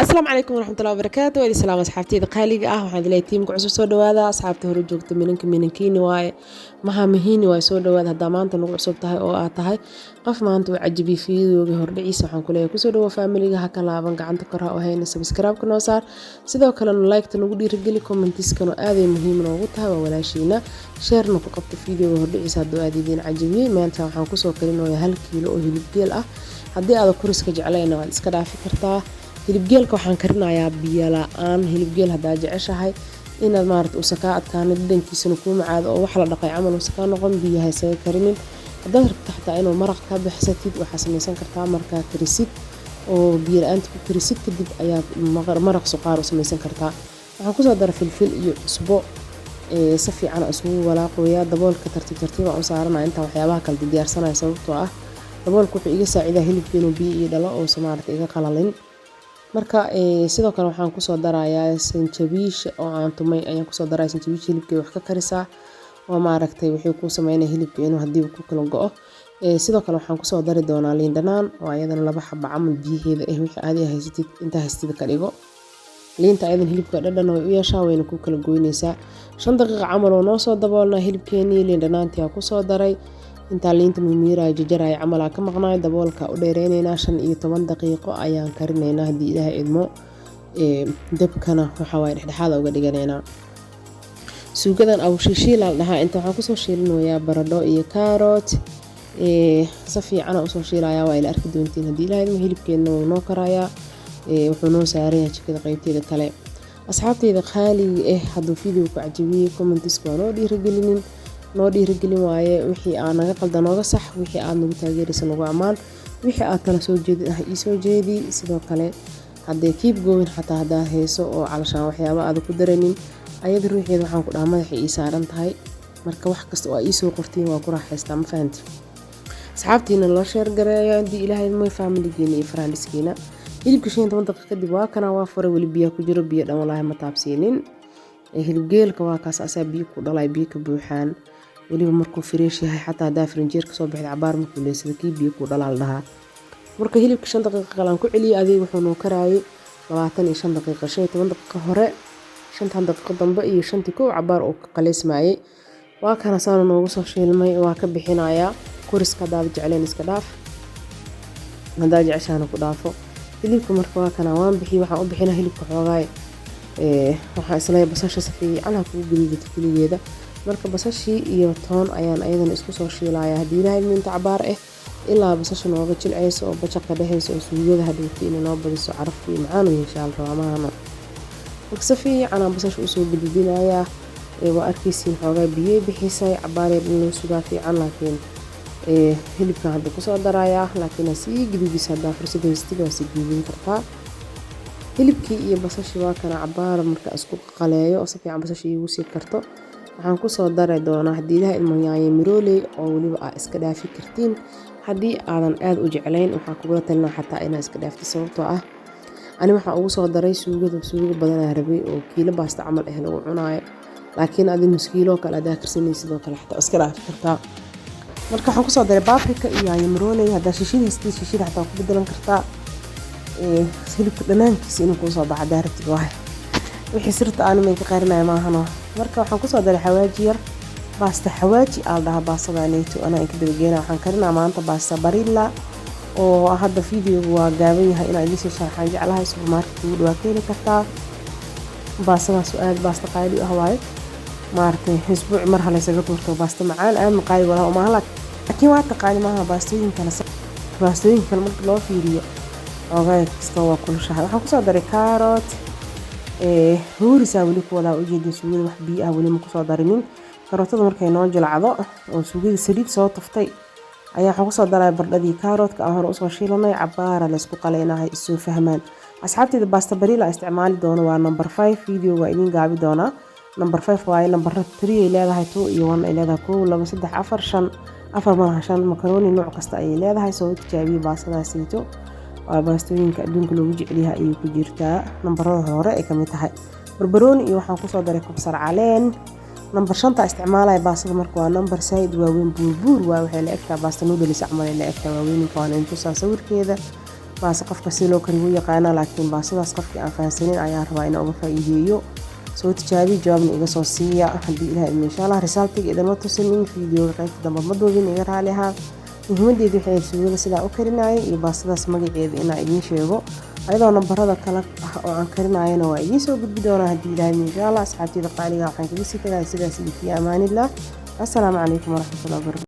السلام عليكم ورحمة الله وبركاته وإلي سلام أصحابتي قاليga ah waxaan leeyahay tiimka cusub soo dhawaada asxaabta hore joogta minankiini waaye mahamihiini waaye soo dhawaada haddaa maanta nagu cusub tahay oo aad tahay qof maanta uu cajibi fiidooga hordhiciisa waxaan ku leeyahay kusoo dhawo familiga ha ka laaban gacanta kor ha u hayna subscribe-ka noo saar sidoo kalena like-ta nagu dhiirigeli commentiskana aaday muhiim noogu tahay waa walaashiina share-na ku qabta fiidooga hordhiciisa hadduu aad idiin cajibiyey maanta waxaan kusoo karinayaa 1 kiilo oo hilib geel ah haddii aad kuriska jeclayna waad iska dhaafi kartaa hilibgeelka waxaan karinayaa biyo la'aan hilibgeel hadaa jeceshahay inaad maaragtay uu sakaa adkaana dhadhankiisana kuu macaado oo wax la dhaqay camal uu sakaa noqon biyaha isaga karinin haddaad rabto xataa inuu maraq ka baxsatid waxaa samaysan kartaa markaa karisid oo biyo la'aanta ku karisid kadib ayaad maraq suqaar u samaysan kartaa waxaan kusoo dara filfil iyo cusbo si fiican isugu walaaqooyaa daboolka tartiib aan u saaranaa intaan waxyaabaha kala diyaarsanayo sababtoo ah daboolka wuxuu iga saacidaa hilibka inuu biyo ii dhalo oo maaragtay iga qalalin marka sidoo kale waxaan kusoo darayaa sanjabiish oo aan tumay ayaan kusoo darayaa sanjabiish hilibka wax ka karisaa oo maaragtay wixii ku sameynaa hilibka inuu hadii ku kala go'o sidoo kale waxaan kusoo dari doonaa liin dhanaan oo ayadana 2 xabo camal biyaheeda wixii aad haysatid inta haystid ka dhigo liinta ayadan hilibka dhadhan way u yeeshaa wayna ku kala goynaysaa 5 daqiiqo camal oo noo soo daboolnaa hilibkeeni liin dhanaantii aan kusoo daray inta liinta mimiiray jajaray camal ka maqnaay daboolka u dheereynayna 5 iyo 10 daqiiqo ayaan karinaynaa hadii ilaahay idmo dabkana waxa way dhexdhexaad uga dhiganaynaa suugadan aw shiishiil la dhahaa inta waxaan ku soo shiilinayaa baradho iyo carrot si fiican u soo shiilaya waa ila arki doontiin hadii ilaahay idmo hilibkeena uu noo karayaa wuxuu noo saaran yahay jikada qaybteeda kale asxaabteyda qaaliga hadduu video ku cajibiyay commentiska noo dhiirigelin waaye wixii aan naga qaldan nooga sax wixii aad nagu taageeraysa nagu ammaan wixii aad kala soo jeedid ii soo jeedi sidoo kale haddii keep going xataa hadaa hayso oo calashaan waxyaabo aad ku dareenin ayada ruuxeeda waxaan ku dhahaa madaxa ii saaran tahay marka wax kasta oo ii soo qortiin waa ku raaxaystaa ma fahanti asxaabtiina loo share gareeyo hadii ilaahay mooy familigeena iyo friendskeena hilibka 15 daqiiqo kadib waa kana waa furay wali biyo ku jiro biyo dhan walaahi ma taabsiinin hilibgeelka waa kaas asaa biyo ku dhalay biyo ka buuxaan waliba markuu fresh yahay xataa hadaa frinjeerka soo baxday cabaar markuu leeysada kii biyo ku dhalaal dhahaa marka hilibka 5 daqiiqo qalan ku celiyo adeeg wuxuu noo karaayay 25 daqiiqo 15 daqiiqo hore 5 daqiiqo dambe iyo 5 koow cabaar oo qaleysmaayay waa kana saan noogu soo shiilmay waa ka bixinayaa kuriska daad jecleen iska dhaaf hadaa jeceshaana ku dhaafo hilibka marka waa kana waan bixiyay waxaan u bixinaa hilibka xoogaay waxaa isla basasha si fiican ku guduudata kaligeeda marka basashii iyo toon ayaan ayadana isku soo shiilaya hadii ilaahay minta cabaar ilaa basasha nooga jilcayso oo bajaqa dhexayso oo suugada hadhowti inay noo badiso caraftii macaan u yeeshaan raamaana marka si fiican aan basasha usoo gududinayaa waa arkaysiin xoogaa biyo bixisay cabaaree inuu sugaa fiican laakiin hilibkan hadda kusoo darayaa laakiin si gududis haddaa fursad haystid waa si gudubin kartaa hilibkii iyo basashii waa kana cabaar marka isku qaleeyo si fiican basashii ugu sii karto waxaan ku soo daray doonaa hadii ilaahay ilmo yaanyo mirooley oo waliba aad iska dhaafi kartiin hadii aadan aad u jeclayn waxaan kugu talinaa xataa inaad iska dhaafto sababtoo ah ani waxaan ugu soo daray suugo badan aan rabay oo kiilo baasta camal lagu cunaayo laakiin adin nus kiilo kale aad karsanaysid sidoo kale xataa iska dhaafi kartaa marka waxaan ku soo daray paprika iyo yaanyo mirooley hadaa shishida xataa ku bedelan kartaa hilibka dhanaankiisa inuu ku soo baxo daarabtid waay wixii sirta aan ma ka qarinay maahano marka waxaan ku soo daray xawaaji yar baasta xawaaji aan dhaha baasada neeto ana inka dabageena waxaan karinaa maanta baasta barilla oo hadda video waa gaaban yahay inaan idin soo sharxaan jeclahay supermarket ugu dhawaaqeyn kartaa baasada su'aal baasta qaali ah waay maartay isbuuc mar hal isaga turto baasta macaan aan qaali wala ma hala laakiin waa taqaani maaha baastooyin kale marka loo fiiriyo ogaay kasta waa kulushahay waxaan ku soo daray carrot huurisa wali ku wada u jeedin suugada wax biyo ah wali ma ku soo darinin karootada markay noo jilcado oo suugada saliid soo tuftay ayaa waxaan ku soo daray bardhadii carrotka aan hore u soo shiilanay cabaara la isku qaleynahay isoo fahmaan asxaabteyda pasta barilla isticmaali doono waa number 5 video waa idin gaabi doona number 5 waa number 3 ay leedahay 2 iyo 1 ay leedahay 1 2 3 4 5 malaha 5 macaroni nooc kasta ay leedahay soo tijaabiye baastadaasiito waa baastooyinka adduunka loogu jecel yahay ayay ku jirtaa nambarada hore ay kamid tahay barbarooni iyo waxaan ku soo daray kabsar caleen number 5 isticmaalay baastada marka waa number side waaweyn buur waa waxay la egtaa baasta noodles camal la egtaa waaweyn waan inta sawirkeeda baasta qofka si loo kariyo yaqaana laakiin baastadaas qofkii aan fahansanin ayaan rabaa inaan uga faa'iideeyo soo tijaabi jawaabna iga soo siiya haddii ilaahay insha Allah risaaltiga idinma tusin fiidiyoga qaybta dambe ma doobin iga raali ahaa muhiimadeedu waxay suugada sidaa u karinaayay iyo baastadaas magaceeda inaan idiin sheego ayadoo nambarada kale ah oo aan karinaayana waa idiin soo gudbi doonaa haddii ilaahay insha Allah asxaabtayda qaaliga waxaan kaga sii tagay sidaas iyo fi amaanillah assalaamu calaykum waraxmatullaahi wabarakaatuh